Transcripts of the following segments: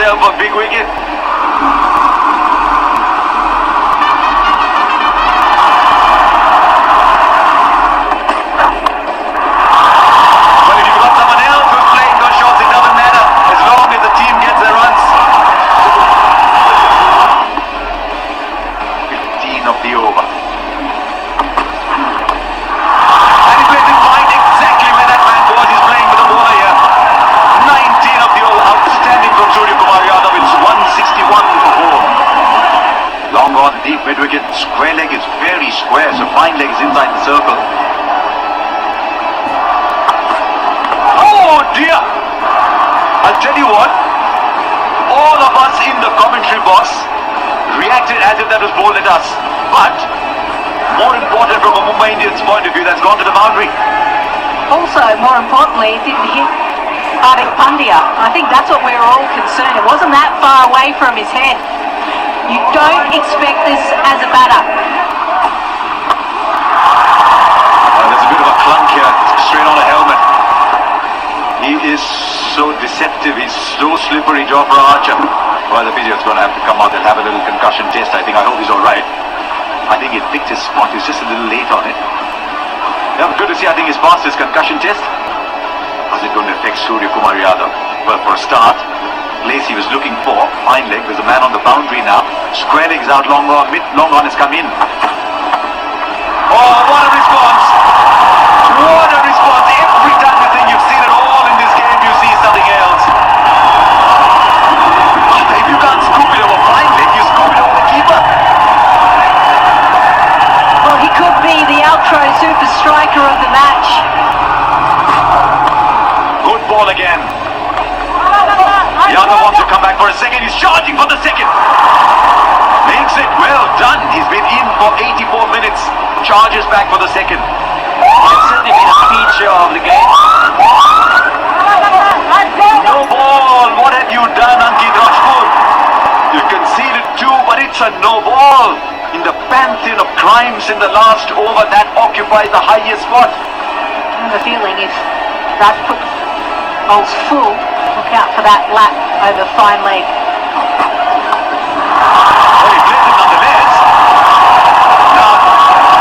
yourself a big wicket. But if you've got someone else who's playing those shots, it doesn't matter as long as the team gets their runs. 15 of the over. And he plays it wide exactly where that man was. He's playing with the bowler here. 19 of the over. Outstanding from Surya Kumar Yadav. It's 161 for 4. Long on, deep mid wicket. Square leg is very square, so fine leg is inside the circle. Oh dear! I'll tell you what, all of us in the commentary box reacted as if that was bowled at us. But, more important from a Mumbai Indians point of view, that's gone to the boundary. Also, more importantly, it didn't hit Hardik Pandya. I think that's what we were all concerned. It wasn't that far away from his head. You don't expect this as a batter. There's a bit of a clunk here, straight on a helmet. He is so deceptive, he's so slippery, Jofra Archer. Well, the physio's going to have to come out and have a little concussion test. I hope he's alright. I think he picked his spot, he's just a little late on it. Yeah, good to see, I think he's passed his concussion test. How's it going to affect Surya Kumar Yadav? Well, for a start, place he was looking for, fine leg, there's a man on the boundary now. Square leg's out, long on, mid long on has come in. Oh, what a response! What a response! Every time you think you've seen it all in this game, you see something else. If you can't scoop it over fine leg, you scoop it over the keeper. Well, he could be the outro super striker of the match. Good ball again. Yadav wants to come back for a second. He's charging for the second. Makes it well done. He's been in for 84 minutes. Charges back for the second. It's certainly been a feature of the game. No ball. What have you done, Ankit Rajput? You conceded two, but it's a no ball. In the pantheon of crimes in the last over, that occupies the highest spot. I have a feeling if Rajput bowls full, look out for that lap over fine leg. Well, he plays it nonetheless. Now,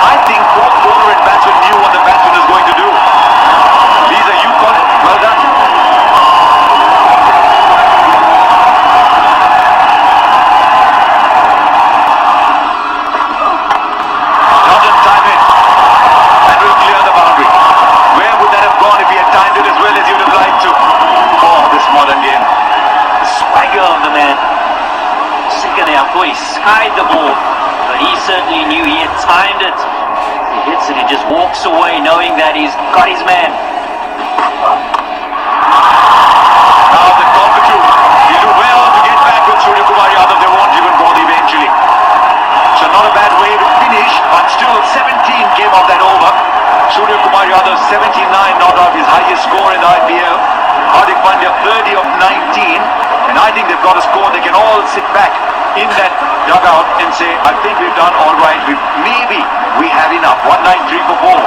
I think both bowler and batsman knew what the batsman was going to do. Lisa, you call it. Well done. Doesn't time it. And will clear the boundary. Where would that have gone if he had timed it as well as he would have liked to? Oh, this modern game. The swagger of the man. Second, I thought he skied the ball, but he certainly knew he had timed it. He hits it, he just walks away knowing that he's got his man. Now the cockatoo. He'll do well to get back with Surya Kumar Yadav. They won't even bowl eventually. So not a bad way to finish, but still 17 came off that over. Surya Kumar Yadav 79 not out, his highest score in the IPL. Hardik Pandya 30 of 19. And I think they've got a score. They can all sit back in that dugout and say, I think we've done all right. Maybe we have enough. 193 for 4.